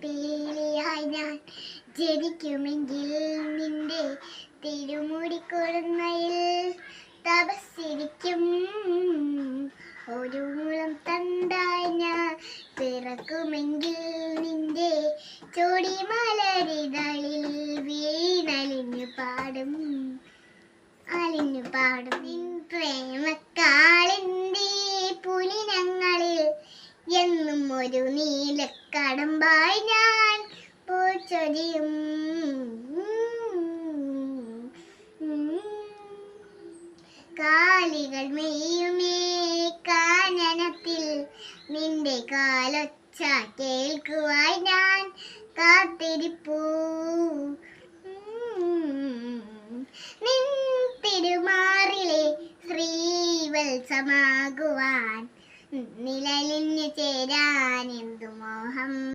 പീലിയായി ഞാൻ ജനിക്കുമെങ്കിൽ നിന്റെ തിരുമുടിക്കൊടുന്നയിൽ തപസ്സിരിക്കും. ഒരു മുളം തണ്ടായി ഞാൻ പിറക്കുമെങ്കിൽ നിന്റെ ചൊടിമലരിതളിൽ വീണലിഞ്ഞു പാടും നിൻ പ്രേമക്കാളിന്റെ പുലിനങ്ങളിൽ എന്നും ഒരു നീലക്കടമ്പായി ഞാൻ പൂച്ചൊരിയും. കാലികൾ മെയ്യുമേ കാനനത്തിൽ നിന്റെ കാലൊച്ച കേൾക്കുവായി ഞാൻ കാത്തിരിപ്പൂ. നിൻ തിരുമാറിലെ ശ്രീവത്സമാകുവാൻ നിഴലിഞ്ഞു ചേരാൻ എന്തു മോഹം.